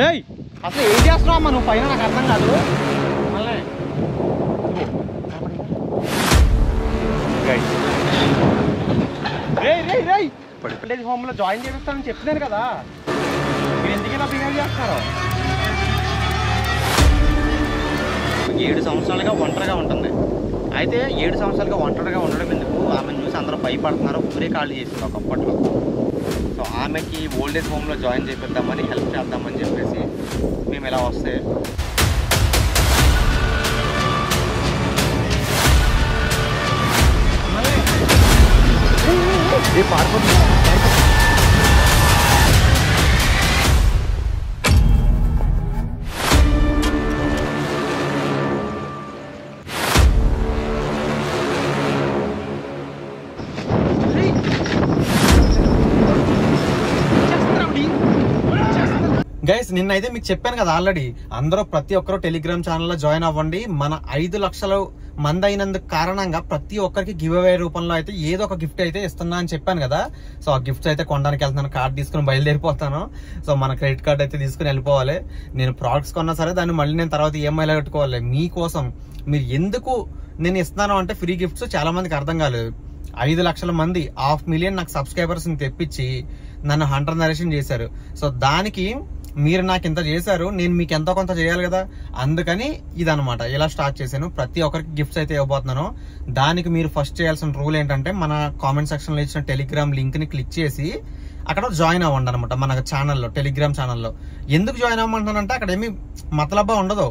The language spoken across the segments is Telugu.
ఏయ్ అసలు ఏం చేస్తున్నావు అమ్మా నువ్వు? పైన నాకు అర్థం కాదు. విలేజ్ హోమ్లో జాయిన్ చేపిస్తానని చెప్తున్నాను కదా, మీరు ఎందుకు ఇలా బిహేవ్ చేస్తున్నారు? 7 సంవత్సరాలుగా ఒంటరిగా ఉంటుంది. అయితే 7 సంవత్సరాలుగా ఒంటరిగా ఉండడం ఎందుకు, ఆమెను చూసి అందరూ భయపడుతున్నారు, ఊరే కాళ్ళు చేసింది ఒకప్పట్లో. సో ఆమెకి ఓల్డేజ్ హోమ్లో జాయిన్ చేపిద్దామని, హెల్ప్ చేద్దామని చెప్పేసి మేము ఇలా వస్తే గైస్ నిన్నైతే మీకు చెప్పాను కదా ఆల్రెడీ, అందరూ ప్రతి ఒక్కరు టెలిగ్రామ్ ఛానల్లో జాయిన్ అవ్వండి. మన 5 లక్షల మంది అయినందుకు కారణంగా ప్రతి ఒక్కరికి గివ్ అవే రూపంలో అయితే ఏదో ఒక గిఫ్ట్ అయితే ఇస్తున్నా అని చెప్పాను కదా. సో ఆ గిఫ్ట్స్ అయితే కొనడానికి వెళ్తున్నాను, కార్డ్ తీసుకుని బయలుదేరిపోతాను. సో మన క్రెడిట్ కార్డ్ అయితే తీసుకుని వెళ్ళిపోవాలి. నేను ప్రోడక్ట్స్ కొన్నా సరే దాన్ని మళ్ళీ నేను తర్వాత ఈఎంఐలో కట్టుకోవాలి. మీకోసం మీరు ఎందుకు నేను ఇస్తున్నాను అంటే ఫ్రీ గిఫ్ట్స్ చాలా మందికి అర్థం కాలేదు. 5 లక్షల మంది 500,000 నాకు సబ్స్క్రైబర్స్ ని తెప్పించి నన్ను హంటర్ నరేషన్ చేశారు. సో దానికి మీరు నాకు ఇంత చేశారు, నేను మీకు ఎంతో కొంత చేయాలి కదా, అందుకని ఇదనమాట ఇలా స్టార్ట్ చేశాను. ప్రతి ఒక్కరికి గిఫ్ట్స్ అయితే ఇవ్వబోతున్నాను. దానికి మీరు ఫస్ట్ చేయాల్సిన రూల్ ఏంటంటే మన కామెంట్ సెక్షన్ లో ఇచ్చిన టెలిగ్రామ్ లింక్ ని క్లిక్ చేసి అక్కడ జాయిన్ అవ్వండి అనమాట. మన ఛానల్లో, టెలిగ్రామ్ ఛానల్లో. ఎందుకు జాయిన్ అవ్వమంటున్నానంటే అక్కడ ఏమి మతలబా ఉండదు.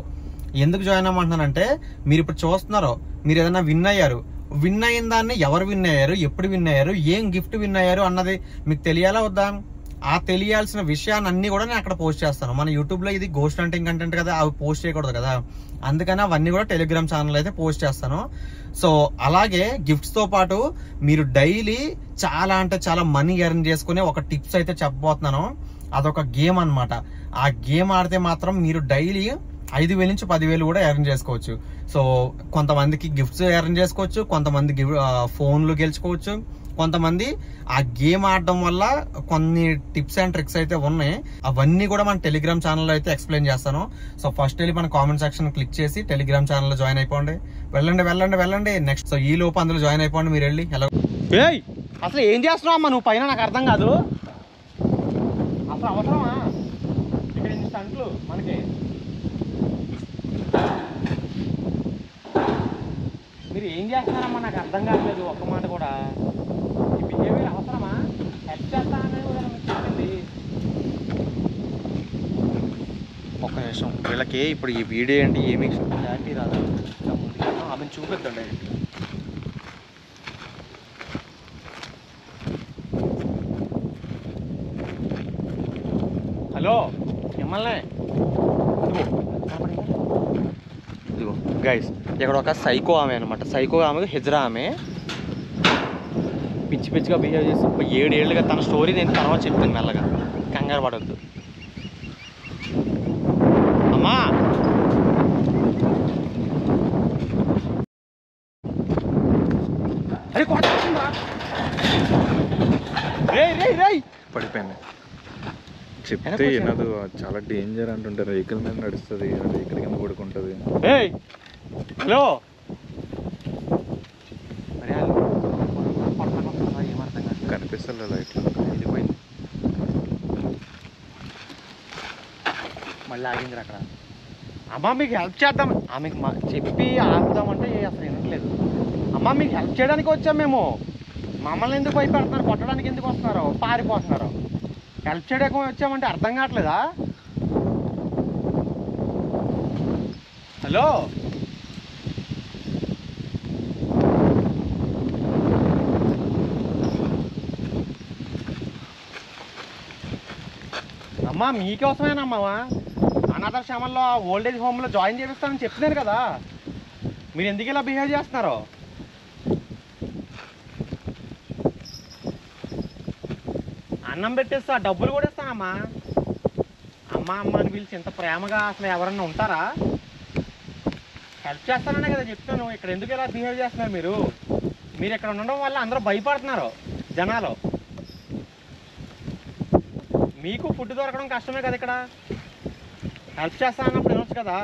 ఎందుకు జాయిన్ అవ్వమంటున్నానంటే మీరు ఇప్పుడు చూస్తున్నారో, మీరు ఏదైనా విన్ అయ్యారు, విన్ అయిన దాన్ని ఎవరు విన్ అయ్యారు, ఎప్పుడు విన్ అయ్యారు, ఏం గిఫ్ట్ విన్ అయ్యారు అన్నది మీకు తెలియాలా వద్దా? ఆ తెలియాల్సిన విషయాన్ని అన్ని కూడా నేను అక్కడ పోస్ట్ చేస్తాను. మన యూట్యూబ్ లో ఇది గోస్ట్ హంటింగ్ కంటెంట్ కదా, అవి పోస్ట్ చేయకూడదు కదా, అందుకని అవన్నీ కూడా టెలిగ్రామ్ ఛానల్ అయితే పోస్ట్ చేస్తాను. సో అలాగే గిఫ్ట్స్ తో పాటు మీరు డైలీ చాలా అంటే చాలా మనీ ఎర్న్ చేసుకునే ఒక టిప్స్ అయితే చెప్పబోతున్నాను. అదొక గేమ్ అన్నమాట. ఆ గేమ్ ఆడితే మాత్రం మీరు డైలీ 5,000 నుంచి 10,000 కూడా ఎర్న్ చేసుకోవచ్చు. సో కొంతమందికి గిఫ్ట్స్ ఎర్న్ చేసుకోవచ్చు, కొంతమంది ఫోన్లు గెలుచుకోవచ్చు, కొంతమంది ఆ గేమ్ ఆడడం వల్ల కొన్ని టిప్స్ అండ్ ట్రిక్స్ అయితే ఉన్నాయి. అవన్నీ కూడా మన టెలిగ్రామ్ ఛానల్లో అయితే ఎక్స్ప్లెయిన్ చేస్తాను. సో ఫస్ట్ వెళ్ళి మన కామెంట్ సెక్షన్ క్లిక్ చేసి టెలిగ్రామ్ ఛానల్లో జాయిన్ అయిపోండి. వెళ్ళండి. నెక్స్ట్ సో ఈ లోపు అందులో జాయిన్ అయిపోండి. మీరు వెళ్ళి ఎలా అసలు ఏం చేస్తున్నావు అమ్మా నువ్వు? పైన నాకు అర్థం కాదు. అసలు అవసరమా ఇక్కడ ఇన్ని స్టంట్లు మనకి? మీరు ఏం చేస్తున్నారమ్మా నాకు అర్థం కావట్లేదు ఒక్క మాట కూడా. ఈ బిహేవియర్ అవసరమా? హెల్ప్ చేస్తానని కూడా మీకు చెప్పింది. ఒక్క నిమిషం, వీళ్ళకి ఇప్పుడు ఈ వీడియో ఏంటి ఏమి హ్యాపీ రాదా? ఆమెను చూపిద్దండి. హలో మిమ్మల్ని ఇదిగో గైస్, ఇక్కడ ఒక సైకో ఆమె అనమాట. సైకో ఆమెకు హిజ్రా ఆమె పిచ్చిగా బిహేవ్ చేసి 7 ఏళ్ళుగా తన స్టోరీ నేను తర్వాత చెప్తాను మెల్లగా, కంగారు పడొద్దు. అమ్మా అరే పడిపోయింది చెప్తే వినదు. చాలా డేంజర్ అంటుంటారు. వెహికల్ మీద నడుస్తుంది, వెహికల్ కింద పడుకుంటుంది. హలో కనిపిస్తుంది లైట్లో. వెళ్ళిపోయింది, మళ్ళీ ఆగింది అక్కడ. అమ్మ మీకు హెల్ప్ చేద్దాం, ఆమెకు చెప్పి ఆపుదామంటే అసలు వినట్లేదు. అమ్మ మీకు హెల్ప్ చేయడానికి వచ్చాం మేము, మమ్మల్ని ఎందుకు భయపెడుతున్నారు? కొట్టడానికి ఎందుకు వస్తున్నారు? పారిపోతున్నారు. హెల్ప్ చేయడానికి వచ్చామంటే అర్థం కావట్లేదా? హలో అమ్మా మీకోసమేనమ్మా అనాథాశ్రమంలో ఓల్డేజ్ హోమ్లో జాయిన్ చేపిస్తానని చెప్తున్నాను కదా, మీరు ఎందుకు ఇలా బిహేవ్ చేస్తున్నారు? అన్నం పెట్టేస్తా, డబ్బులు కూడా ఇస్తానమ్మా. అమ్మ అని పిలిచి ఇంత ప్రేమగా అసలు ఎవరన్నా ఉంటారా? హెల్ప్ చేస్తాననే కదా చెప్తాను. ఇక్కడ ఎందుకు ఇలా బిహేవ్ చేస్తున్నారు మీరు? మీరు ఇక్కడ ఉండడం వల్ల అందరూ భయపడుతున్నారు జనాలు. మీకు ఫుడ్ దొరకడం కష్టమే కదా ఇక్కడ. హెల్ప్ చేస్తా అన్నప్పుడు వినొచ్చు కదా.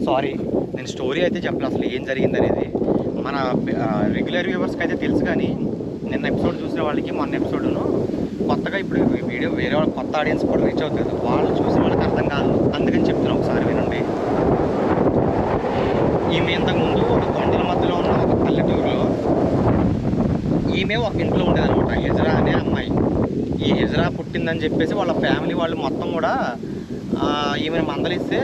సారీ, నేను స్టోరీ అయితే చెప్పను అసలు ఏం జరిగింది అనేది. మన రెగ్యులర్ వ్యూవర్స్కి అయితే తెలుసు, కానీ నిన్న ఎపిసోడ్ చూసిన వాళ్ళకి మొన్న ఎపిసోడ్ను కొత్తగా ఇప్పుడు వీడియో వేరే వాళ్ళ కొత్త ఆడియన్స్ కూడా రీచ్ అవుతుంది, వాళ్ళు చూసిన వాళ్ళకి అర్థం కాదు, అందుకని చెప్తున్నాను ఒకసారి వినండి. ఈమె ఇంతకుముందు ఒక కొండల మధ్యలో ఉన్న ఒక పల్లెటూరులో ఈమె ఒక ఇంట్లో ఉండేదన్నమాట, హెజ్రా అనే అమ్మాయి. ఈ హెజ్రా పుట్టిందని చెప్పేసి వాళ్ళ ఫ్యామిలీ వాళ్ళు మొత్తం కూడా ఈమెను మందలిస్తే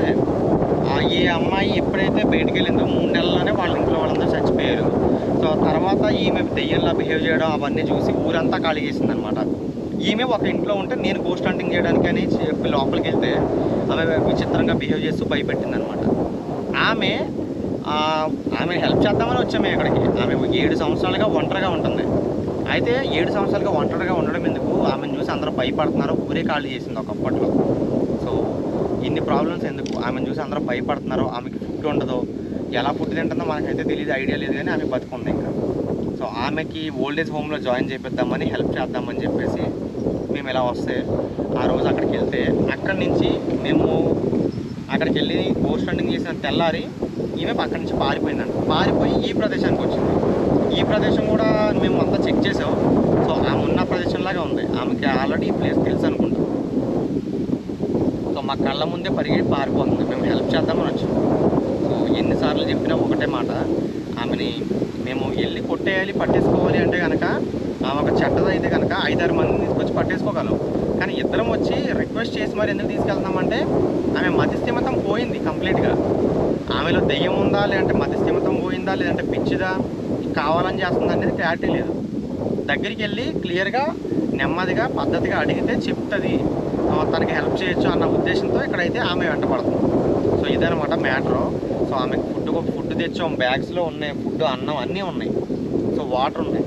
ఈ అమ్మాయి ఎప్పుడైతే బయటికి వెళ్ళిందో 3 నెలల్లోనే వాళ్ళ ఇంట్లో వాళ్ళందరూ చచ్చిపోయారు. సో తర్వాత ఈమె దెయ్యంలా బిహేవ్ చేయడం అవన్నీ చూసి ఊరంతా ఖాళీ చేసింది అనమాట. ఈమె ఒక ఇంట్లో ఉంటే నేను గోస్ట్ హంటింగ్ చేయడానికి అని చెప్పి లోపలికి వెళ్తే ఆమె విచిత్రంగా బిహేవ్ చేస్తూ భయపెట్టింది అనమాట. ఆమె హెల్ప్ చేద్దామని వచ్చాము ఇక్కడికి. ఆమె 7 సంవత్సరాలుగా ఒంటరిగా ఉంటుంది. అయితే 7 సంవత్సరాలుగా ఒంటరిగా ఉండడం ఎందుకు, ఆమెను చూసి అందరూ భయపడుతున్నారు, ఊరే ఖాళీ చేసింది ఒకప్పట్లో. సో ఇన్ని ప్రాబ్లమ్స్ ఎందుకు, ఆమెను చూసి అందరూ భయపడుతున్నారు, ఆమెకి ఫుడ్ ఉండదు, ఎలా ఫుడ్ తింటుందో మనకైతే తెలియదు, ఐడియా లేదు, కానీ ఆమె బతుకుంది ఇంకా. సో ఆమెకి ఓల్డేజ్ హోమ్లో జాయిన్ చేపిద్దామని హెల్ప్ చేద్దామని చెప్పేసి మేము ఇలా వస్తే ఆ రోజు అక్కడికి వెళ్తే అక్కడి నుంచి మేము అక్కడికి వెళ్ళి గోస్ట్ హంటింగ్ చేసిన తెల్లారి ఈమె అక్కడి నుంచి పారిపోయి ఈ ప్రదేశానికి వచ్చింది. ఈ ప్రదేశం కూడా మేము అంతా చెక్ చేసాం. సో ఆమె ఉన్న ప్రదేశంలాగా ఉంది, ఆమెకి ఆల్రెడీ ఈ ప్లేస్ తెలుసు అనుకుంటాం. సో మా కళ్ళ ముందే పరిగెత్తి పారిపోతుంది, మేము హెల్ప్ చేద్దామని వచ్చాం. సో ఎన్నిసార్లు చెప్పినా ఒకటే మాట, ఆమెని మేము వెళ్ళి కొట్టేయాలి పట్టేసుకోవాలి అంటే కనుక ఆమె ఒక చెట్టదైతే కనుక 5-6 మందిని తీసుకొచ్చి పట్టేసుకోగలం. కానీ ఇద్దరం వచ్చి రిక్వెస్ట్ చేసి మరి ఎందుకు తీసుకెళ్తామంటే ఆమె మతిస్థిమితం పోయింది కంప్లీట్గా. ఆమెలో దెయ్యం ఉందా, లేదంటే మతిస్థిమితం పోయిందా, లేదంటే పిచ్చిదా, కావాలని చేస్తుందా అనేది క్లారిటీ లేదు. దగ్గరికి వెళ్ళి క్లియర్గా నెమ్మదిగా పద్ధతిగా అడిగితే చెప్తుంది, తనకి హెల్ప్ చేయొచ్చు అన్న ఉద్దేశంతో ఇక్కడైతే ఆమె వెంటపడుతుంది. సో ఇదనమాట మ్యాటరు. సో ఆమెకు ఫుడ్ తెచ్చాం, బ్యాగ్స్లో ఉన్నాయి ఫుడ్, అన్నం అన్నీ ఉన్నాయి, సో వాటర్ ఉన్నాయి,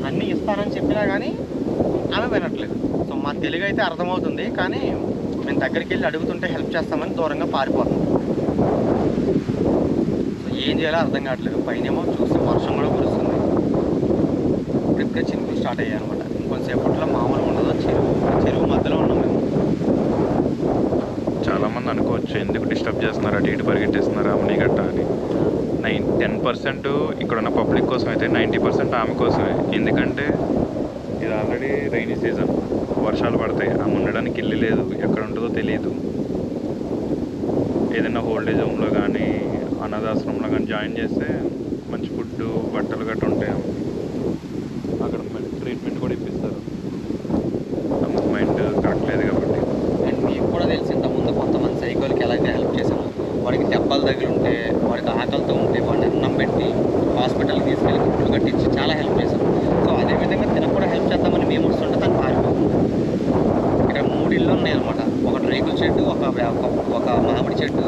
అన్నీ ఇస్తానని చెప్పినా కానీ ఆమె వినట్లేదు. సో మా తెలుగు అయితే అర్థమవుతుంది, కానీ మేము దగ్గరికి వెళ్ళి అడుగుతుంటే హెల్ప్ చేస్తామని దూరంగా పారిపోతుంది. సో ఏం చేయాలో అర్థం కావట్లేదు. పైనేమో చూస్తే వర్షం కూడా కురుస్తుంది, ఇప్పుడిప్పుడే చినుకులు స్టార్ట్ అయ్యాయి అనమాట. ఇంకొంతసేపట్లో మామూలుగా ఉండదు, చెరువు మధ్యలో ఉన్నాం మేము. చాలామంది అనుకోవచ్చు ఎందుకు డిస్టర్బ్ చేస్తున్నారు, అటు ఇటు పరిగెట్టేస్తున్నారు అవన్నీ గట్ట అని. 10% ఇక్కడ ఉన్న పబ్లిక్ కోసం అయితే 90% ఆమె కోసమే. ఎందుకంటే ఇది ఆల్రెడీ రైనీ సీజన్, వర్షాలు పడతాయి, ఆమె ఉండడానికి ఇల్లు లేదు, ఎక్కడ ఉంటుందో తెలియదు. ఏదైనా ఓల్డేజ్ హోమ్లో కానీ అనాథాశ్రమంలో కానీ జాయిన్ చేస్తే మంచి ఫుడ్ బట్టలు గట్ట ఉంటాయి, అక్కడ మంచి ట్రీట్మెంట్ కూడా ఇప్పిస్తారు. ఆమె మైండ్ కరెక్ట్ లేదు కాబట్టి. అండ్ మీకు కూడా తెలిసి ఇంతకుముందు కొంతమంది సైకోలకి ఎలాగైతే హెల్ప్ చేశాము, వాడికి దెబ్బలు తగిలింటే, వాడికి ఆకలితో ఉంటే వాడిని అన్నం పెట్టి హాస్పిటల్కి తీసుకెళ్ళి కుట్లు కట్టించి చాలా హెల్ప్ చేశాం. సో అదేవిధంగా తినకు కూడా హెల్ప్ చేద్దామని మేము వస్తుంటే తను పారిపోతుంది. ఇక్కడ 3 ఇళ్ళు ఉన్నాయి అనమాట, ఒకటి రేకుల చెట్టు, ఒక మామిడి చెట్టు,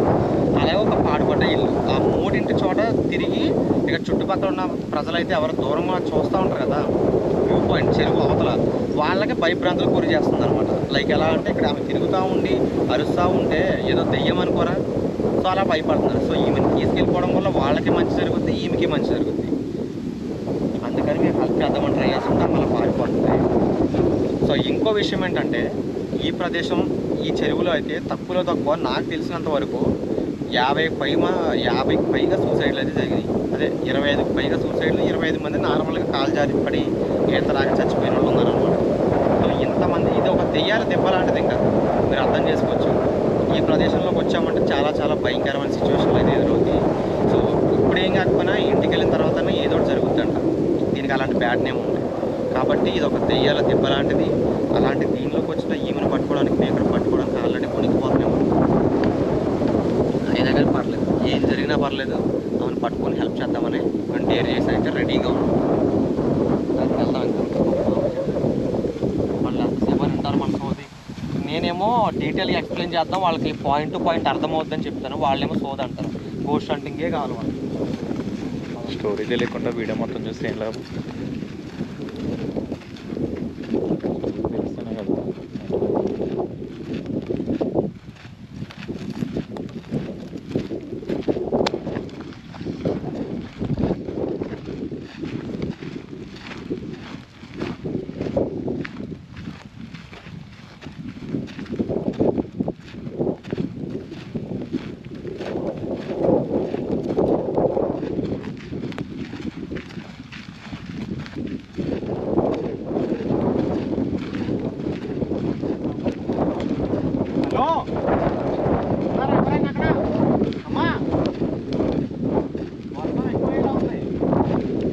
అలాగే ఒక పాడుపడ్డ ఇల్లు. ఆ 3 చోట తిరిగి ఇక్కడ చుట్టుపక్కల ఉన్న ప్రజలైతే ఎవరు దూరంగా చూస్తూ ఉంటారు కదా, వ్యూ పాయింట్ చెరువు అవతల, వాళ్ళకి భయభ్రాంతులు గురి చేస్తుంది అనమాట. లైక్ ఎలా అంటే ఇక్కడ ఆమె తిరుగుతూ ఉండి అరుస్తూ ఉంటే ఏదో దెయ్యం అనుకోరా, సో అలా భయపడుతున్నారు. సో ఈమెను తీసుకెళ్ళిపోవడం వల్ల వాళ్ళకి మంచి జరుగుద్ది, ఈమెకి మంచి జరుగుద్ది. అందుకని మేము హెల్ప్ చేద్దామని ట్రై చేస్తుంటే మళ్ళీ పారిపోతుంది. సో ఇంకో విషయం ఏంటంటే ఈ ప్రదేశం, ఈ చెరువులో అయితే తక్కువ నాకు తెలిసినంత వరకు 50కి పైగా సూసైడ్లు అయితే జరిగినాయి. అదే 25కి పైగా సూసైడ్లు, 25 మంది నార్మల్గా కాలు జారి పడి ఈత రాక చచ్చిపోయిన వాళ్ళు ఉన్నారనమాట. సో ఇంతమంది, ఇది ఒక దెయ్యాల దెబ్బ లాంటిది. ఇంకా మీరు అర్థం చేసుకోవచ్చు. ఈ ప్రదేశంలోకి వచ్చామంటే చాలా చాలా భయంకరమైన సిచ్యువేషన్లు అయితే ఎదురవుతాయి. సో ఇప్పుడు ఏం కాకపోయినా ఇంటికి వెళ్ళిన తర్వాతనే ఏదో ఒకటి జరుగుతుందంట. దీనికి అలాంటి బ్యాడ్ నేమ్ ఉంది కాబట్టి ఇది ఒక దెయ్యాల దెబ్బ లాంటిది. అలాంటి దీనిలోకి వచ్చిన ఈమెను పట్టుకోవడానికి, మేము ఇక్కడ పట్టుకోవడానికి ఆల్రెడీ కొనికిపోతున్నాము. అయినా కానీ పర్లేదు, ఏం జరిగినా పర్లేదు, ఆమెను పట్టుకొని హెల్ప్ చేద్దామని మేము డేర్ చేసి అయితే రెడీగా ఉన్నాం. వెళ్తాం ఇంకా వాళ్ళు ఎంతసేపు అని ఉంటారు మన సోది. నేనేమో డీటెయిల్గా ఎక్స్ప్లెయిన్ చేద్దాం, వాళ్ళకి పాయింట్ టు పాయింట్ అర్థమవుద్దని చెప్తాను, వాళ్ళేమో సోది అంటారు. గోస్ట్ హంటింగే కావాలి వాళ్ళు. స్టోరీ తెలియకుండా వీడియో మొత్తం చూస్తే ఏం లాభం? తెలుస్తేనే కదా.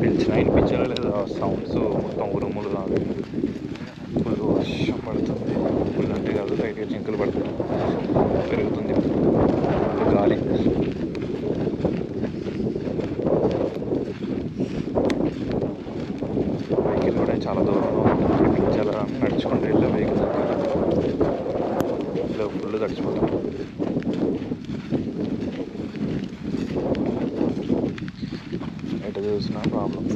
పిలిచినా వినిపించాలో లేదా సౌండ్స్ మొత్తం ఉరుములు కాదు, ఫుల్ వర్షం పడుతుంది. ఫుల్ అంటే కాదు, లైట్గా జింకలు పడుతుంది, పెరుగుతుంది గాలి. వెహికల్ కూడా చాలా దూరంలో పిలిచాలా అని నడుచుకుంటూ వెళ్ళా వెహికల్ దగ్గర. ఇలా ఫుల్ తడిచిపోతాం. ఎటు చూసినా ప్రాబ్లమ్స్.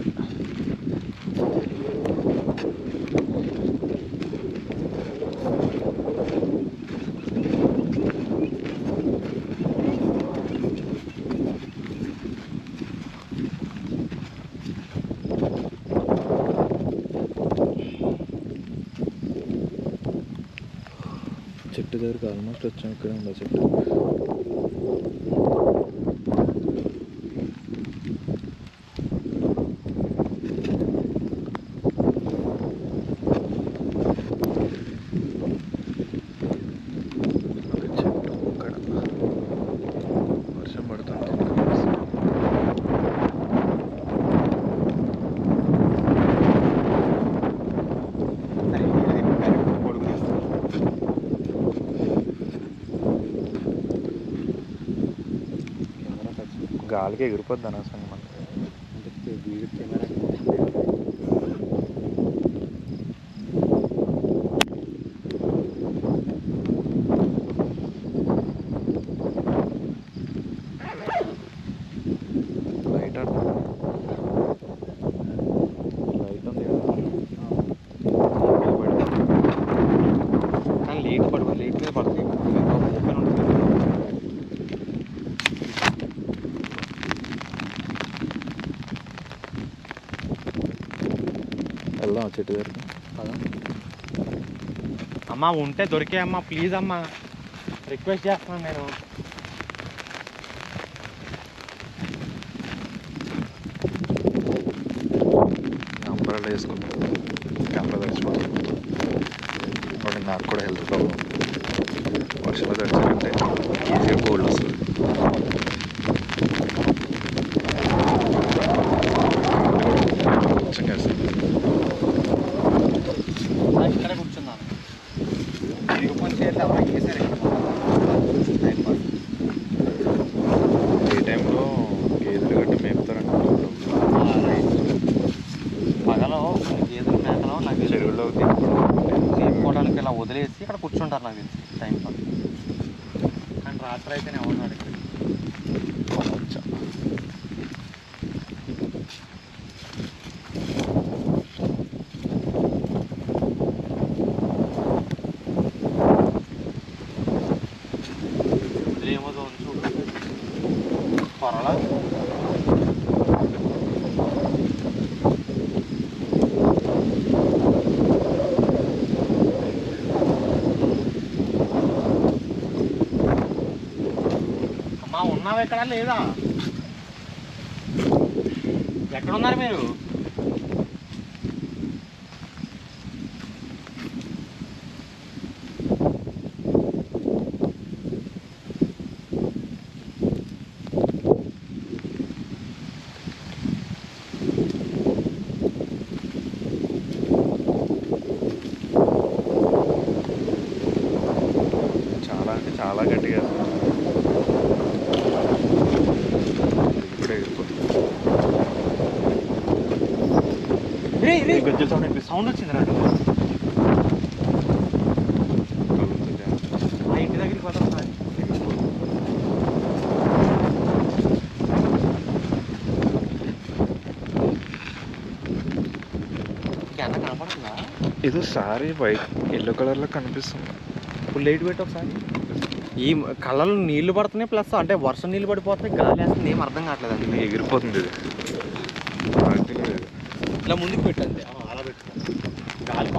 చెట్టు దగ్గరికి ఆల్మోస్ట్ వచ్చాం. ఇక్కడే ఉందా చెట్టు? గాలికి ఎగిరిపోద్ది అనవసరంగా మనకి. లైట్ లైట్ ఉంది కదా, కానీ లేట్ పడుతుంది, లేట్ మీద పడుతుంది. ఓపెన్ ఉంటుంది. వెళ్దాం చెట్టు దగ్గరికి. అమ్మ ఉంటే దొరికే అమ్మ, ప్లీజ్ అమ్మ, రిక్వెస్ట్ చేస్తున్నాను నేను. అంబ్రెల్లా వేసుకుంటాం, కెమెరా తడిచిపోతుంది. వాడు నాకు కూడా హెల్త్ ప్రాబ్లం, వర్షంలో తడిచారంటే ఈజీగా కోల్డ్ వస్తుంది. ఇక్కడే కూర్చున్నాను, తిరిగిపోయి చేయాలి అమ్మాయి చేశారు. ఏ టైంలో గేదెలు గట్టి మేపుతారంటే పగలో గేదెలు మేకలో నాకు చెరువుల్లో తీసుకోవడానికి ఇలా వదిలేసి ఇక్కడ కూర్చుంటారు నాకు తెలిసి టైం పాస్. కానీ రాత్రి అయితేనే ఉన్నాడు ఇక్కడ. ఏమో చూడు త్వరలో ఇక్కడ లేదా? ఎక్కడున్నారు మీరు? చాలా గట్టిగా గజ్జల సౌండ్ వచ్చింది నాకు. ఆ ఇంటి దగ్గరికి పోతాం సార్. అన్న కనపడుతుందా? ఏదో సారీ వైట్ ఎల్లో కలర్లో కనిపిస్తుంది. ఫుల్ లైట్ పెట్టి ఒకసారి. ఈ కళ్ళలో నీళ్లు పడుతున్నాయి, ప్లస్ అంటే వర్షం నీళ్ళు పడిపోతున్నాయి, గాలి వేస్తుంది, ఏం అర్థం కావట్లేదు అండి. ఎగిరిపోతుంది ఇది. ఇట్లా ముందుకు పెట్టండి, అలా పెట్టు. గాలి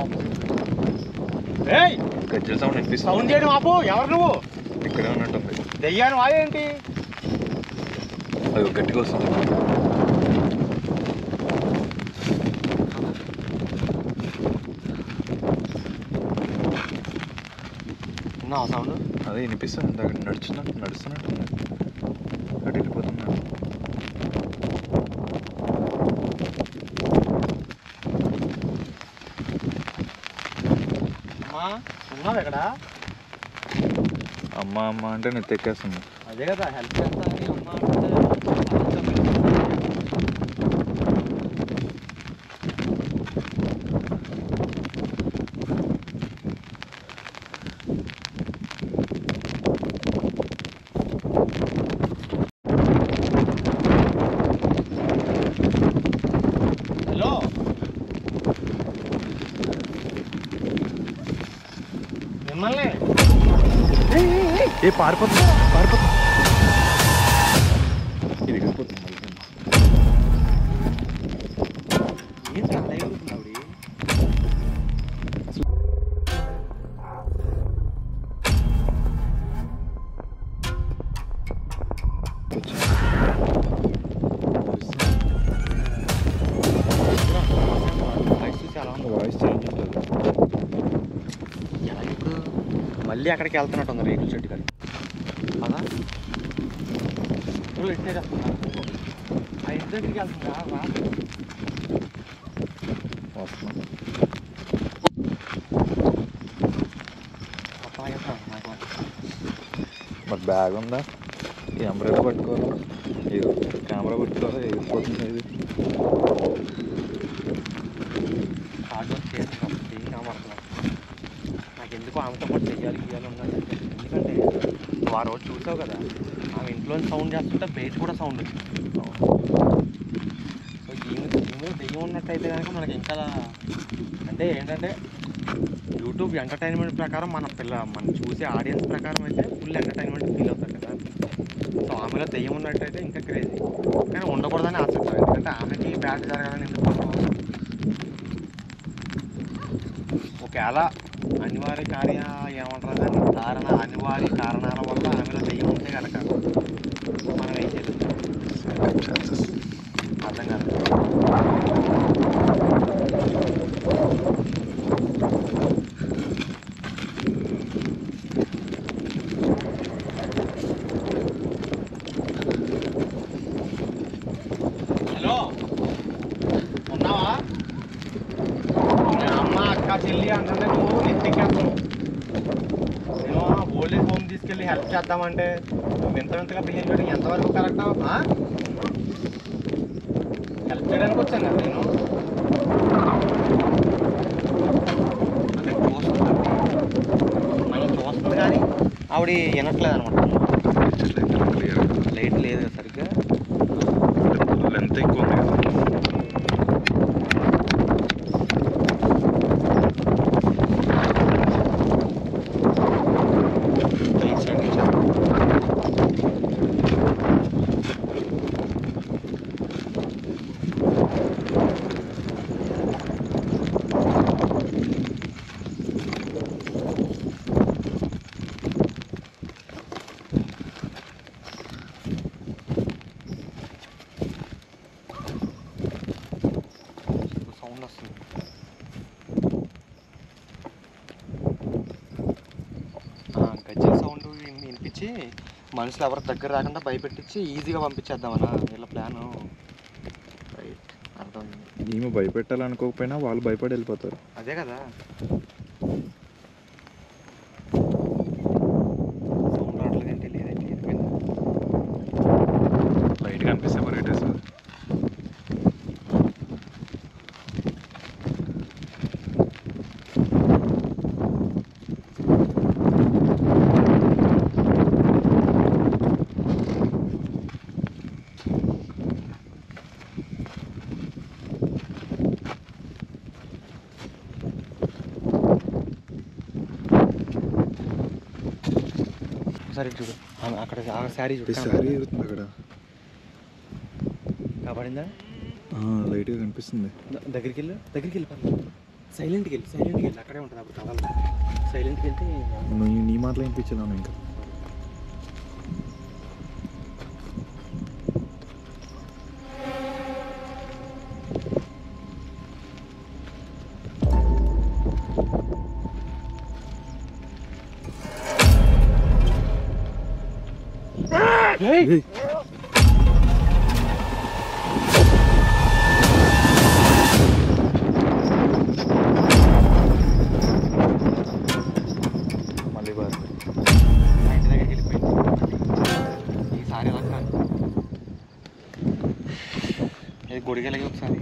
గజ్జల సౌండ్ వినిపిస్తుంది. సౌండ్ చేయడం ఆపు. ఎవరు నువ్వు? ఇక్కడే ఉన్నట్టుంది. దెయ్యాను వాయేంటి? అది గట్టిగా వస్తుంది. సౌండ్ అదే వినిపిస్తుంది. అక్కడ నడుస్తున్నట్టుంది. అటు వెళ్ళిపోతున్నాడు. అమ్మా ఉన్నావు ఎక్కడ? అమ్మ అమ్మ అంటే నేను తెక్కేస్తుంది. అదే కదా హెల్ప్ చేస్తానని అమ్మ అంటే. హలో మిమ్మల్ని ఏ పారిపోతుంది. ఇది ఎగిరిపోతుంది. ఏం చాలా ఎగురుతుంది ఆవిడ. వాయిస్ చేంజ్ ఉంటుంది. ఇప్పుడు మళ్ళీ అక్కడికి వెళ్తున్నట్టు ఉంది, రేకుల చెట్టు కాడికి. అదా ఇట్టే ఆ ఇంటి దగ్గరికి వెళ్తుందా? వస్తున్నాం. మరి బ్యాగ్ ఉందా? ఈ అంబ్రెలా పట్టుకోవాలా? కెమెరా పట్టుకోవాలా? ఎగిరిపోతుంది ఇది. హార్డ్వర్క్ చేస్తాం, ఏం కనబడుతున్నాం. నాకు ఎందుకు ఆమెతో పాటు చెయ్యాలి ఉన్నది. ఎందుకంటే నువ్వు ఆ రోజు చూసావు కదా, ఆమె ఇంట్లో సౌండ్ చేస్తుంటే బయట కూడా సౌండ్ వచ్చింది. సో ఈమె దెయ్యం ఉన్నట్టయితే కనుక మనకి ఇంకా అంటే ఏంటంటే యూట్యూబ్ ఎంటర్టైన్మెంట్ ప్రకారం మనం చూసే ఆడియన్స్ ప్రకారం అయితే ఫుల్ ఎంటర్టైన్మెంట్ ఫీల్ అవుతుంది కదా. సో ఆమెలో దెయ్యం ఉన్నట్టయితే ఇంకా క్రేజీ, కానీ ఉండకూడదని ఆశిస్తాను. ఎందుకంటే ఆమెకి బ్యాడ్ జరగాలని ఎందుకు. ఒకవేళ అనివార్య ఏమంటారు దాన్ని, అనివార్య కారణాల వల్ల ఆమెలో దెయ్యం ఉంటే కనుక మనం ఏం చేయలేదు. అర్థం కాదు. హలో ఉన్నావా? అమ్మ అక్క చెల్లి అంటే నువ్వు నెత్తికేస్తావు. నేను ఓల్డేజ్ హోమ్ తీసుకెళ్ళి హెల్ప్ చేద్దామంటే నువ్వు వింతగా బిహేవ్ చేయడం ఎంతవరకు కరెక్ట్? హెల్ప్ చేయడానికి వచ్చాను కదా నేను. అంటే మనం చూస్తుంది కానీ ఆవిడ వినట్లేదు అనమాట. లైట్ లేదు కదా సరిగ్గా, లెంత్ ఎక్కువ ఉంది కదా. సౌండ్ వస్తుంది. గజ్జల సౌండ్ వినిపించి మనుషులు ఎవరి దగ్గర రాకుండా భయపెట్టించి ఈజీగా పంపించేద్దామన్నా వీళ్ళ ప్లాను. రైట్, అర్థమైంది. మేము భయపెట్టాలనుకోకపోయినా వాళ్ళు భయపడి వెళ్ళిపోతారు. అదే కదా. సౌండ్ రావట్లేదేంటి? లేదేంటి? వెళ్ళిపోయింది. లైట్గా అనిపిస్తే పరిగెట్టేస్తుంది. సరే చూడు, అక్కడ శారీ చూడు. శారీ ఎగురుతుంది అక్కడ. కాబడిందా? లైట్గా కనిపిస్తుంది. దగ్గరికి వెళ్ళి పర్లేదు. సైలెంట్కి వెళ్ళి అక్కడే ఉంటుంది. అప్పుడు కదలదు. సైలెంట్కి వెళ్తే నీ మాటలు వినిపించలేను ఇంకా. మళ్ళీ బాగా ఇంటి దగ్గరికి వెళ్ళిపోయింది. ఈసారి ఎలా కాదు, ఇది గొడిగలకి ఒకసారి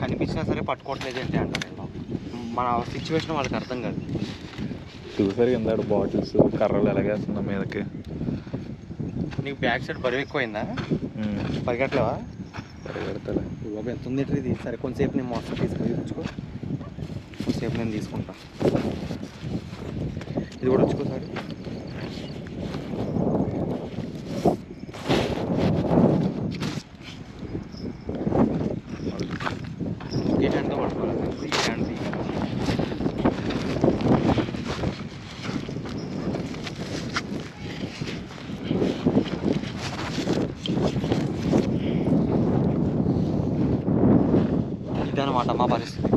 కనిపించినా సరే పట్టుకోవట్లేదు ఏంటి అంటారు. మన సిచ్యువేషన్ వాళ్ళకి అర్థం కాదు. చూసారు కింద బాటిల్స్ కర్రలు ఎలాగేస్తుందా మీదకి. నీకు బ్యాక్ సైడ్ బరువు ఎక్కువైందా? పరిగెట్టలేవా? పరిగెడతలే. బాబు ఎంత ఉంది ఇది? సరే కొంతసేపు నేను మోసం తీసుకుని తెచ్చుకో. కొంతసేపు నేను తీసుకుంటా. ఇది కూడా వచ్చుకో సార్. ఈ హ్యాండ్తో పట్టుకోవాలి. ఈ హ్యాండ్ ఇదనమాట మా పరిస్థితి.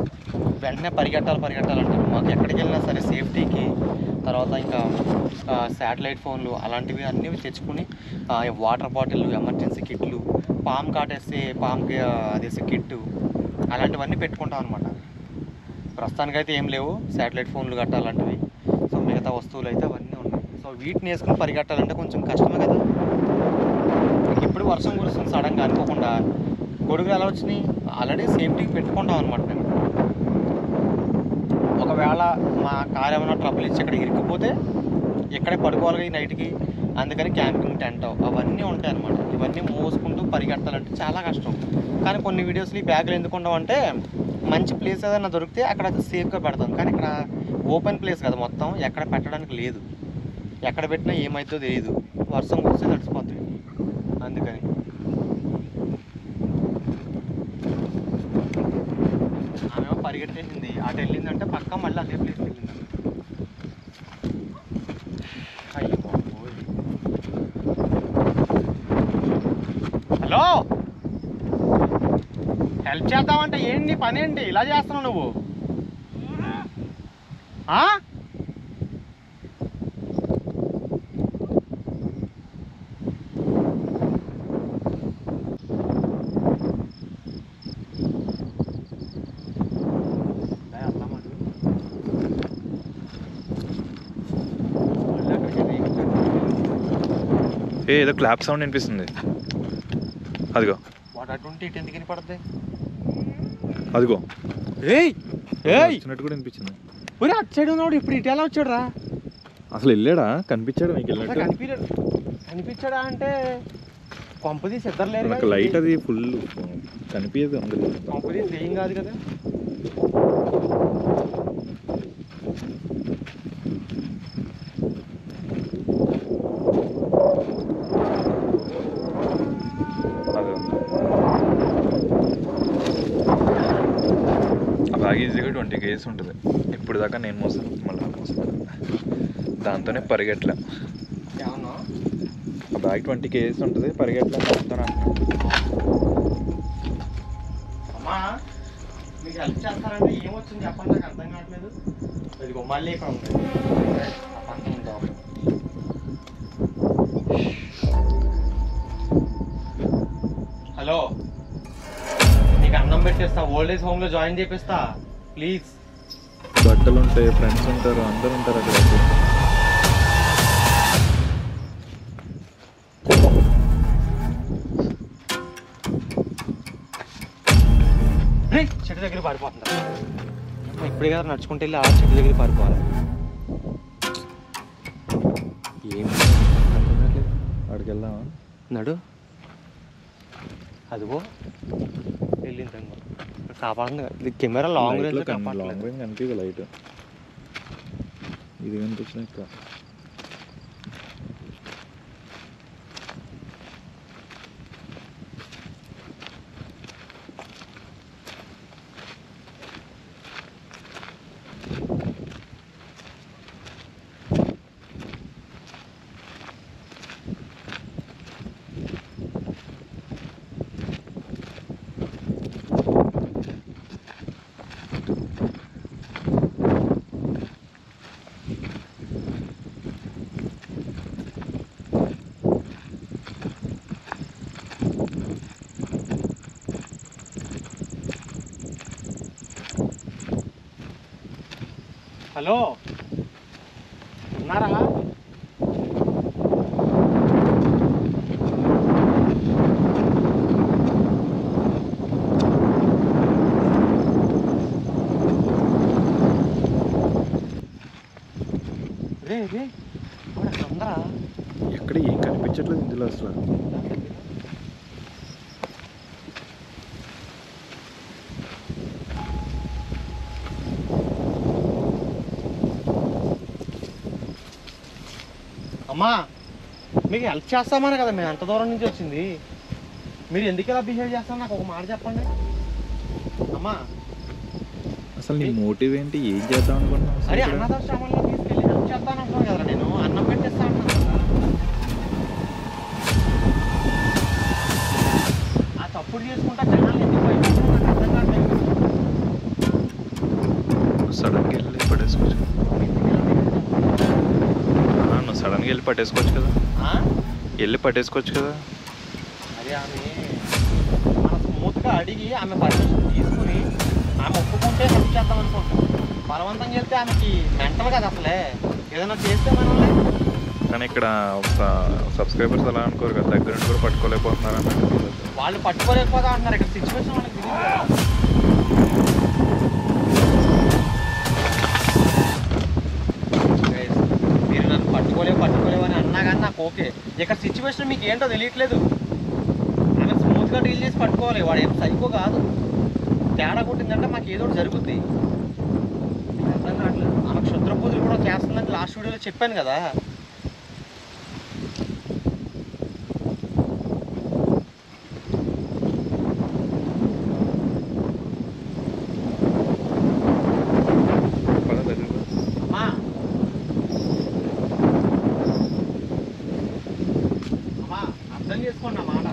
వెంటనే పరిగెట్టాలంటారు. మాకు ఎక్కడికి వెళ్ళినా సరే సేఫ్టీకి, తర్వాత ఇంకా శాటిలైట్ ఫోన్లు అలాంటివి అన్నీ తెచ్చుకుని వాటర్ బాటిల్, ఎమర్జెన్సీ కిట్లు, పాము కాటేస్తే పాముకి అదేసే కిట్టు అలాంటివన్నీ పెట్టుకుంటాం అనమాట. ప్రస్తుతానికైతే ఏం లేవు శాటిలైట్ ఫోన్లు గట్ట అలాంటివి. సో మిగతా వస్తువులు అయితే అవన్నీ ఉన్నాయి. సో వీటిని వేసుకుని పరిగెట్టాలంటే కొంచెం కష్టమే కదా. ఇప్పుడు వర్షం కురుస్తుంది సడన్గా అనుకోకుండా. గొడుగులు ఎలా వచ్చినాయి? ఆల్రెడీ సేఫ్టీకి పెట్టుకుంటాం అనమాట. నేను ఒకవేళ మా కార్ ఏమైనా ట్రబుల్ ఇచ్చి ఇక్కడ ఇరుక్కుపోతే ఇక్కడే పడుకోవాలి ఈ నైట్కి. అందుకని క్యాంపింగ్ టెంట్ అవన్నీ ఉంటాయి అన్నమాట. ఇవన్నీ మోసుకుంటూ పరిగెట్టాలంటే చాలా కష్టం. కానీ కొన్ని వీడియోస్లో ఈ బ్యాగులు ఎందుకు ఉండవంటే మంచి ప్లేస్ ఏదైనా దొరికితే అక్కడ సేఫ్గా పెడతాం. కానీ ఇక్కడ ఓపెన్ ప్లేస్ కదా మొత్తం, ఎక్కడ పెట్టడానికి లేదు. ఎక్కడ పెట్టినా ఏమవుతుందో తెలియదు. వర్షం కురిస్తే తడిసిపోతుంది. అందుకని ఆమె పరిగెట్టేసింది. అటు వెళ్ళిందంటే పక్క మళ్ళీ అదే ప్లేస్కి వెళ్ళిందంట. అయ్యో హలో, హెల్ప్ చేద్దామంటే ఏంటి నీ పని ఏంటి? ఇలా చేస్తున్నావు నువ్వు? ఏదో క్లాప్ సౌండ్ వినిపిస్తుంది. అదిగో వాడు అటువంటి ఇటు ఎందుకు వినపడుతుంది? అదిగో వచ్చినట్టు కూడా వినిపించింది. ఒరే అటు సైడ్ ఉన్నాడు. ఇప్పుడు ఇటు ఎలా వచ్చాడు రా? అసలు వెళ్ళాడా? కనిపించాడు నీకు? కనిపించాడా అంటే కొంపదీసి ఇద్దరు లేరు. నాకు లైట్ అది ఫుల్ కనిపించదు. అందులో కొంపదీసి ఏం కాదు కదా. బ్యాగ్ ఈజీగా 20 kgs ఉంటుంది. ఇప్పుడు దాకా నేను మోసాను, మళ్ళీ మోసాను. దాంతోనే పరిగెట్లా. బ్యాగ్ 20 kgs ఉంటుంది. పరిగెట్లా దాంతో. చేస్తున్నారంటే ఏమొచ్చింది చెప్పండి, నాకు అర్థం కావట్లేదు. ఇదిగో మళ్ళీ ఇక్కడ ఉంది హలో, నీకు అన్నం పెట్టేస్తా, ఓల్డేజ్ హోమ్ లో జాయిన్ చేపిస్తా ప్లీజ్. బట్టలు ఉంటాయి, ఫ్రెండ్స్ ఉంటారు, అందరు ఉంటారు అక్కడ. చెట్టు దగ్గర పారిపోతుందా? ఇప్పుడే కదా నడుచుకుంటే వెళ్ళి ఆ చెట్టు దగ్గర పారిపోవాలి. ఏం అక్కడికి వెళ్దామా? నడు, అదిగో వెళ్ళింది కాపాడుతుంది. Camera long range long range కనిపించదు లైట్, ఇది కనిపించిన ఇక్కడ. హలో, ఉన్నారా? రే రే అందరా ఎక్కడ ఏం కనిపించట్లేదు ఇందులో అసలు. అమ్మా, మీకు హెల్ప్ చేస్తామని కదా మేము ఎంత దూరం నుంచి వచ్చింది. మీరు ఎందుకు ఇలా బిహేవ్ చేస్తారో నాకు ఒక మాట చెప్పండి. అమ్మా, అసలు నీ మోటివ్ ఏంటి? ఏం చేద్దాం అనుకుంటున్నావు? అరే అన్నదాశ్రమంలో తీసుకెళ్ళి హెల్ప్ చేస్తాను అంటున్నాను కదా, నేను అన్నం పెట్టేస్తా అంటున్నాను కదా. ఆ తప్పుడు చేసుకుంటా జనాలు ఎందుకు భయపడుతున్నారు నాకు అర్థం కావట్లేదు. సడన్గా వెళ్ళి పట్టేసుకోవచ్చు, నువ్వు సడన్గా వెళ్ళి పట్టేసుకోవచ్చు కదా, వెళ్ళి పట్టేసుకోవచ్చు కదా. అదే ఆమె మన స్మూత్గా అడిగి ఆమె పర్మిషన్ తీసుకుని ఆమె ఒప్పుకుంటే హెల్ప్ చేద్దాం అనుకుంటాం. బలవంతంగా వెళ్తే ఆమెకి మెంటల్ కదా అసలే, ఏదైనా చేస్తే మనల్ని. కానీ ఇక్కడ సబ్స్క్రైబర్స్ అలా అనుకోరు కదా, దగ్గర నుండి కూడా పట్టుకోలేకపోతున్నారు అన్నట్టు. వాళ్ళు పట్టుకోలేకపోతా అంటున్నారు. ఇక్కడ సిచ్యువేషన్ వాళ్ళకి తెలియదు కదా. మీరు నన్ను పట్టుకోలేవు అని అన్నా కానీ నాకు ఓకే. ఇక్కడ సిచ్యువేషన్ మీకు ఏంటో తెలియట్లేదు. ఆమె స్మూత్గా డీల్ చేసి పట్టుకోవాలి. వాడు ఏం సైకో కాదు. తేడా కొట్టిందంటే మాకు ఏదో ఒకటి జరుగుద్ది. అర్థం కావట్లేదు. ఆమె క్షుద్ర పూజలు కూడా చేస్తుందని లాస్ట్ వీడియోలో చెప్పాను కదా. అర్థం చేసుకోండి నా మాట.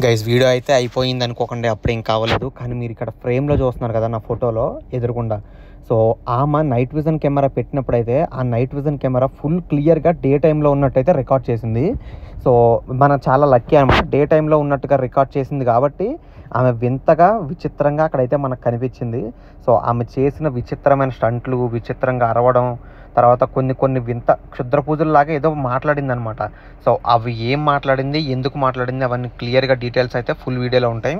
గైస్, వీడియో అయితే అయిపోయింది అనుకోకండి, అప్పుడేం కావలేదు. కానీ మీరు ఇక్కడ ఫ్రేమ్లో చూస్తున్నారు కదా నా ఫోటోలో ఎదురుకుండా. సో ఆమె నైట్ విజన్ కెమెరా పెట్టినప్పుడైతే ఆ నైట్ విజన్ కెమెరా ఫుల్ క్లియర్గా డే టైంలో ఉన్నట్టయితే రికార్డ్ చేసింది. సో మనం చాలా లక్కీ అనమాట, డే టైంలో ఉన్నట్టుగా రికార్డ్ చేసింది కాబట్టి ఆమె వింతగా విచిత్రంగా అక్కడైతే మనకు కనిపించింది. సో ఆమె చేసిన విచిత్రమైన స్టంట్లు, విచిత్రంగా అరవడం, తర్వాత కొన్ని వింత క్షుద్ర పూజల్లాగా ఏదో మాట్లాడింది అనమాట. సో అవి ఏం మాట్లాడింది, ఎందుకు మాట్లాడింది అవన్నీ క్లియర్గా డీటెయిల్స్ అయితే ఫుల్ వీడియోలో ఉంటాయి.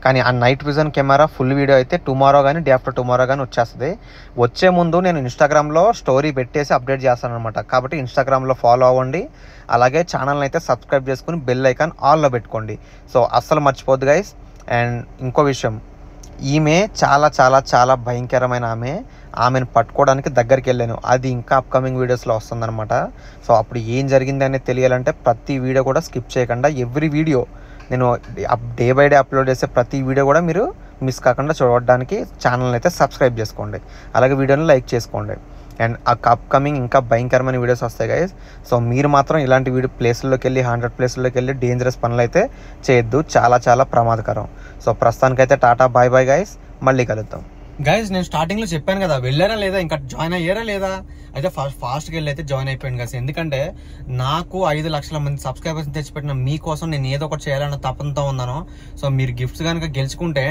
కానీ ఆ night vision camera full video అయితే టుమారో కానీ డే ఆఫ్టర్ టుమారో కానీ వచ్చేస్తుంది. వచ్చే ముందు నేను ఇన్స్టాగ్రామ్లో స్టోరీ పెట్టేసి అప్డేట్ చేస్తాను అనమాట. కాబట్టి ఇన్స్టాగ్రామ్లో ఫాలో అవ్వండి. అలాగే ఛానల్ని అయితే సబ్స్క్రైబ్ చేసుకుని బెల్ ఐకాన్ ఆల్లో పెట్టుకోండి. సో అస్సలు మర్చిపోద్దు గైస్. అండ్ ఇంకో విషయం, ఈమె చాలా చాలా చాలా భయంకరమైన ఆమెను పట్టుకోవడానికి దగ్గరికి వెళ్ళాను. అది ఇంకా అప్కమింగ్ వీడియోస్లో వస్తుందన్నమాట. సో అప్పుడు ఏం జరిగింది అనేది తెలియాలంటే ప్రతి వీడియో కూడా స్కిప్ చేయకుండా ఎవ్రీ వీడియో నేను డే బై డే అప్లోడ్ చేసే ప్రతి వీడియో కూడా మీరు మిస్ కాకుండా చూడడానికి ఛానల్ని అయితే సబ్స్క్రైబ్ చేసుకోండి. అలాగే వీడియోని లైక్ చేసుకోండి. అండ్ అప్కమింగ్ ఇంకా భయంకరమైన వీడియోస్ వస్తాయి గైస్. సో మీరు మాత్రం ఇలాంటి వీడియో ప్లేస్ల్లోకి వెళ్ళి 100 ప్లేస్ల్లోకి వెళ్ళి డేంజరస్ పనులు అయితే చేయొద్దు, చాలా చాలా ప్రమాదకరం. సో ప్రస్తుతానికైతే టాటా బాయ్ బాయ్ గైస్, మళ్ళీ కలుద్దాం. గైస్ నేను స్టార్టింగ్ లో చెప్పాను కదా, వెళ్ళారా లేదా, ఇంకా జాయిన్ అయ్యారా లేదా, అయితే ఫాస్ట్గా వెళ్ళి అయితే జాయిన్ అయిపోయాను గైస్. ఎందుకంటే నాకు 5 లక్షల మంది సబ్స్క్రైబర్స్ తెచ్చిపెట్టిన మీకోసం నేను ఏదో ఒకటి చేయాలన్న తపంతో ఉన్నాను. సో మీరు గిఫ్ట్స్ కనుక గెలుచుకుంటే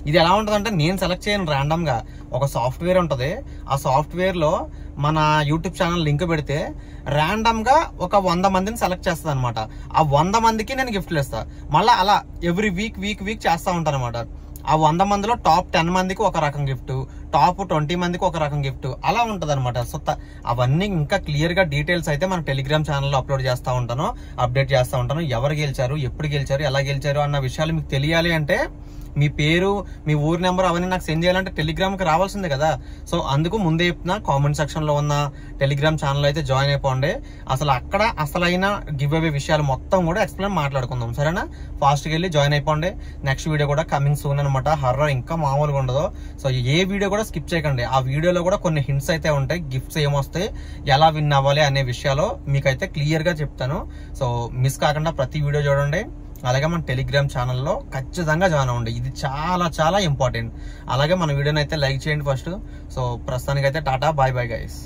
ఇది ఎలా ఉంటుందంటే, నేను సెలెక్ట్ చేయను ర్యాండమ్ గా, ఒక సాఫ్ట్వేర్ ఉంటుంది. ఆ సాఫ్ట్వేర్ లో మన యూట్యూబ్ ఛానల్ లింక్ పెడితే ర్యాండమ్ గా ఒక 100 మందిని సెలెక్ట్ చేస్తుంది అనమాట. ఆ 100 మందికి నేను గిఫ్ట్లు ఇస్తాను. మళ్ళీ అలా ఎవ్రీ వీక్ చేస్తూ ఉంటాను అనమాట. ఆ 100 మందిలో టాప్ 10 మందికి ఒక రకం గిఫ్ట్, టాప్ 20 మందికి ఒక రకం గిఫ్ట్, అలా ఉంటది అనమాట. సో అవన్నీ ఇంకా క్లియర్ గా డీటెయిల్స్ అయితే మన టెలిగ్రామ్ ఛానల్లో అప్లోడ్ చేస్తూ ఉంటాను, అప్డేట్ చేస్తూ ఉంటాను. ఎవరు గెలిచారు, ఎప్పుడు గెలిచారు, ఎలా గెలిచారు అన్న విషయాలు మీకు తెలియాలి అంటే మీ పేరు, మీ ఊరి నెంబర్ అవన్నీ నాకు సెండ్ చేయాలంటే టెలిగ్రామ్కి రావాల్సిందే కదా. సో అందుకు ముందే చెప్తున్నా, కామెంట్ సెక్షన్ లో ఉన్న టెలిగ్రామ్ ఛానల్ అయితే జాయిన్ అయిపోండి. అసలు అక్కడ అసలైన గివ్ అవే విషయాలు మొత్తం కూడా ఎక్స్ప్లెయిన్ మాట్లాడుకుందాం, సరేనా? ఫాస్ట్గా వెళ్ళి జాయిన్ అయిపోండి. నెక్స్ట్ వీడియో కూడా కమింగ్ సూన్ అనమాట. హర్రర్ ఇంకా మామూలుగా ఉండదు. సో ఏ వీడియో కూడా స్కిప్ చేయకండి. ఆ వీడియోలో కూడా కొన్ని హింట్స్ అయితే ఉంటాయి, గిఫ్ట్స్ ఏమొస్తాయి, ఎలా విన్ అవ్వాలి అనే విషయాలు మీకైతే క్లియర్ గా చెప్తాను. సో మిస్ కాకుండా ప్రతి వీడియో చూడండి. అలాగే మన టెలిగ్రామ్ ఛానల్లో ఖచ్చితంగా జాయిన్ అవ్వండి, ఇది చాలా చాలా ఇంపార్టెంట్. అలాగే మన వీడియోని అయితే లైక్ చేయండి ఫస్ట్. సో ప్రస్తుతానికైతే టాటా బాయ్ బాయ్ గైస్.